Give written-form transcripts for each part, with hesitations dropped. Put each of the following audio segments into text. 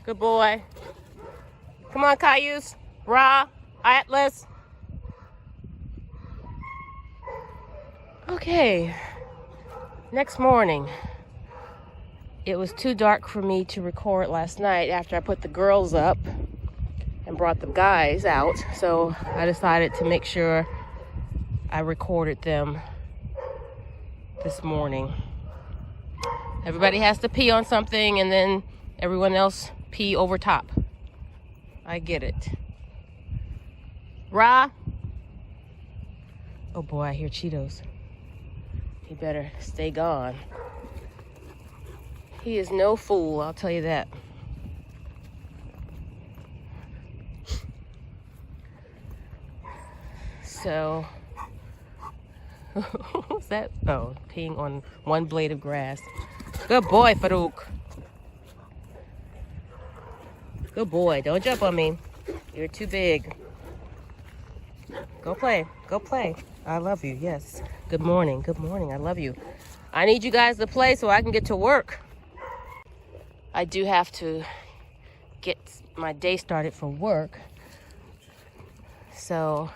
Good boy. Come on, Cayuse. Ra, Atlas. Okay. Next morning. It was too dark for me to record last night after I put the girls up and brought the guys out. So I decided to make sure I recorded them this morning. Everybody has to pee on something and then everyone else pee over top. I get it. Ra. Oh boy, I hear Cheetos. He better stay gone. He is no fool, I'll tell you that. So, what's that? Oh, peeing on one blade of grass. Good boy, Farouk. Good boy, don't jump on me. You're too big. Go play, go play. I love you, yes. Good morning, I love you. I need you guys to play so I can get to work. I do have to get my day started for work. So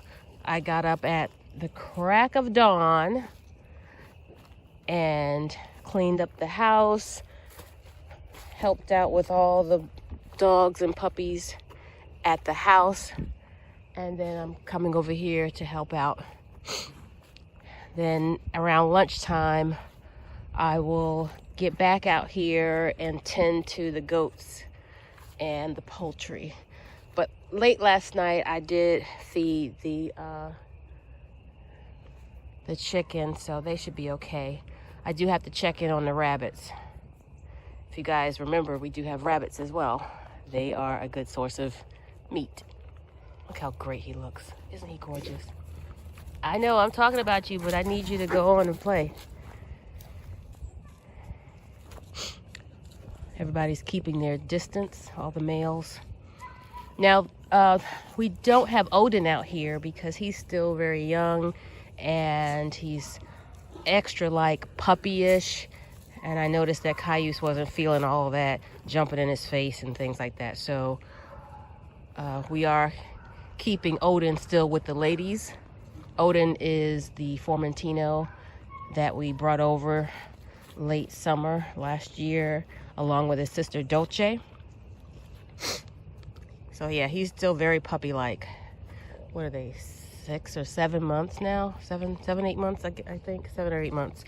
I got up at the crack of dawn and cleaned up the house, helped out with all the dogs and puppies at the house, and then I'm coming over here to help out. Then around lunchtime, I will get back out here and tend to the goats and the poultry. But late last night, I did feed the chicken, so they should be okay. I do have to check in on the rabbits. If you guys remember, we do have rabbits as well. They are a good source of meat. Look how great he looks. Isn't he gorgeous? I know I'm talking about you, but I need you to go on and play. Everybody's keeping their distance, all the males. Now, we don't have Odin out here because he's still very young and he's extra like puppy-ish. And I noticed that Cayuse wasn't feeling all of that, jumping in his face and things like that. So we are keeping Odin still with the ladies. Odin is the Formentino that we brought over late summer last year, along with his sister Dolce. So yeah, he's still very puppy-like. What are they, 6 or 7 months now? 7, 8 months, I think, 7 or 8 months.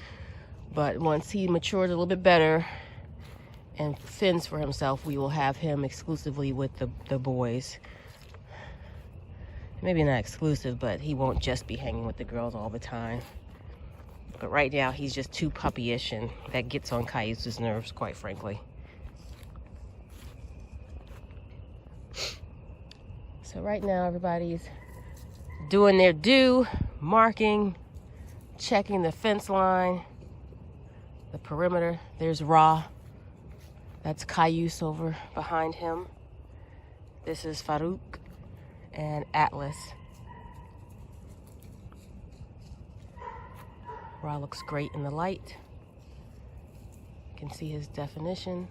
But once he matures a little bit better and fends for himself, we will have him exclusively with the boys. Maybe not exclusive, but he won't just be hanging with the girls all the time. But right now, he's just too puppy-ish, and that gets on Cayuse's nerves, quite frankly. So right now, everybody's doing their due, marking, checking the fence line, the perimeter. There's Ra. That's Cayuse over behind him. This is Farouk and Atlas. Ra looks great in the light. You can see his definition.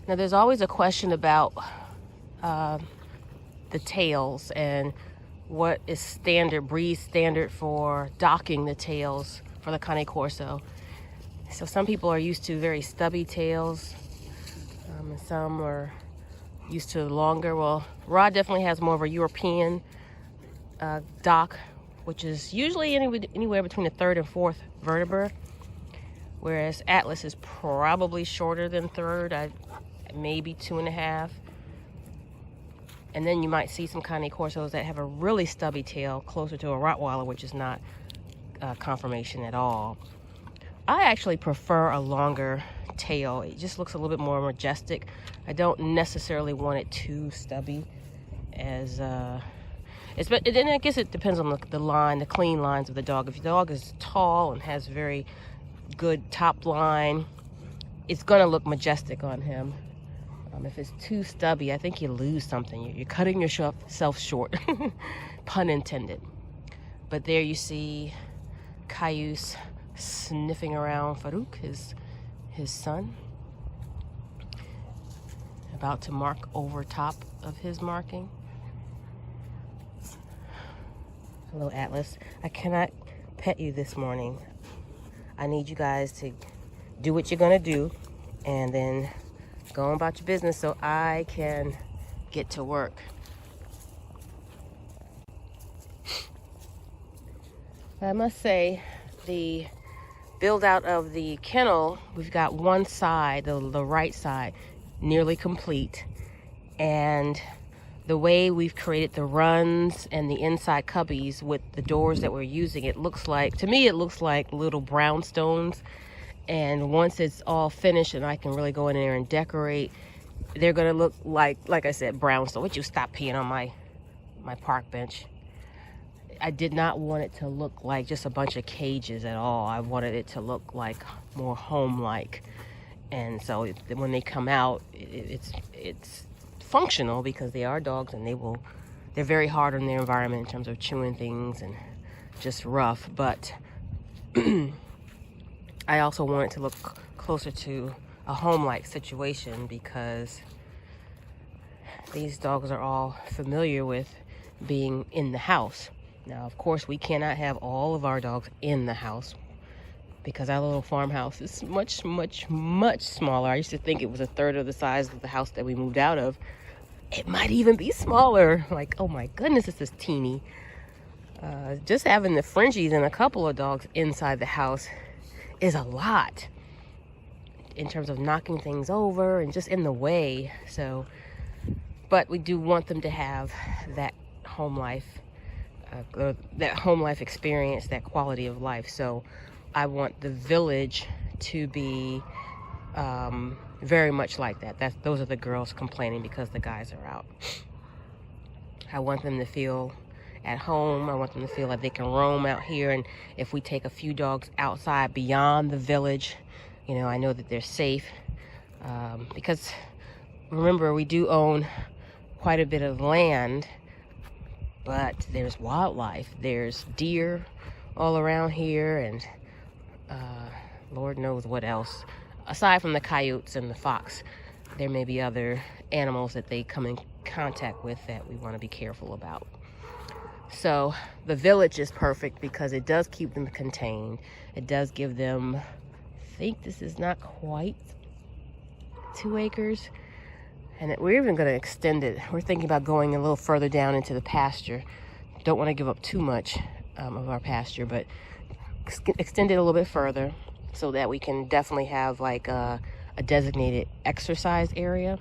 Now there's always a question about the tails and what is standard, breed standard for docking the tails for the Cane Corso. So some people are used to very stubby tails, and some are used to longer. Well, Ra definitely has more of a European dock, which is usually anywhere between the 3rd and 4th vertebra, whereas Atlas is probably shorter than 3rd, maybe 2.5. And then you might see some Cane Corsos that have a really stubby tail, closer to a Rottweiler, which is not conformation at all. I actually prefer a longer tail. It just looks a little bit more majestic. I don't necessarily want it too stubby, as but then I guess it depends on the line, the clean lines of the dog. If the dog is tall and has very good top line, it's gonna look majestic on him. If it's too stubby, I think you lose something. You're cutting yourself short, pun intended. But there you see Cayuse sniffing around Farouk, his son. about to mark over top of his marking. Hello, Atlas. I cannot pet you this morning. I need you guys to do what you're gonna do and then go on about your business so I can get to work. I must say, the build out of the kennel, we've got one side, the right side, nearly complete. And the way we've created the runs and the inside cubbies with the doors that we're using, it looks like, to me, it looks like little brownstones. And once it's all finished and I can really go in there and decorate, they're gonna look like I said, brownstone. Would you stop peeing on my park bench? I did not want it to look like just a bunch of cages at all. I wanted it to look like more home-like. And so when they come out, it's functional because they are dogs and they're very hard on their environment in terms of chewing things and just rough. But I also want it to look closer to a home-like situation because these dogs are all familiar with being in the house. Now, of course, we cannot have all of our dogs in the house because our little farmhouse is much, much, much smaller. I used to think it was a third of the size of the house that we moved out of. It might even be smaller. Like, oh my goodness, this is teeny. Just having the Frenchies and a couple of dogs inside the house is a lot in terms of knocking things over and just in the way. So, but we do want them to have that home life. That home life experience, that quality of life. So I want the village to be very much like that. Those are the girls complaining because the guys are out. I want them to feel at home. I want them to feel like they can roam out here. And if we take a few dogs outside beyond the village, you know, I know that they're safe. Because remember, we do own quite a bit of land. But there's wildlife, there's deer all around here, and Lord knows what else. Aside from the coyotes and the fox, there may be other animals that they come in contact with that we want to be careful about. So the village is perfect because it does keep them contained. It does give them, I think this is not quite 2 acres. And we're even going to extend it. We're thinking about going a little further down into the pasture. Don't want to give up too much of our pasture, but extend it a little bit further so that we can definitely have like a designated exercise area.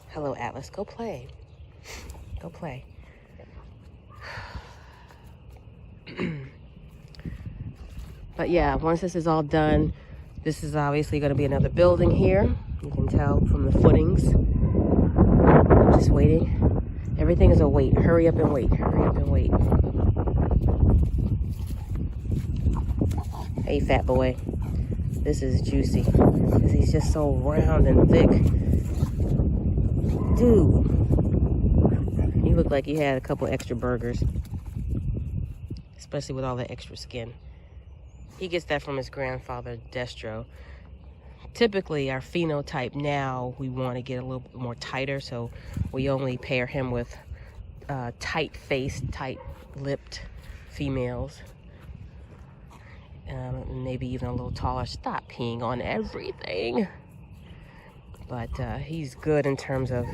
Hello, Atlas. Go play. Go play. But yeah, once this is all done, this is obviously going to be another building here. You can tell from the footings. I'm just waiting. Everything is a wait. Hurry up and wait. Hurry up and wait. Hey, fat boy. This is juicy because he's just so round and thick. Dude, you look like you had a couple extra burgers, especially with all the extra skin. He gets that from his grandfather, Destro. Typically, our phenotype now, we want to get a little bit more tighter, so we only pair him with tight-faced, tight-lipped females. Maybe even a little taller. Stop peeing on everything. But he's good in terms of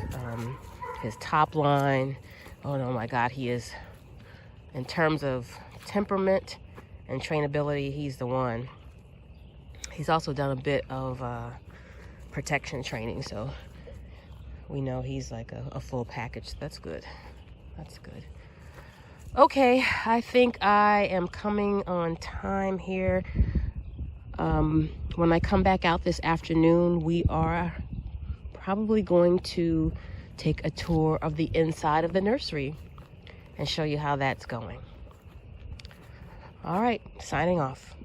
his top line. Oh, no, my God, he is. In terms of temperament and trainability, he's the one. He's also done a bit of protection training, so we know he's like a full package. That's good. That's good. Okay, I think I am coming on time here. When I come back out this afternoon, we are probably going to take a tour of the inside of the nursery and show you how that's going. All right, signing off.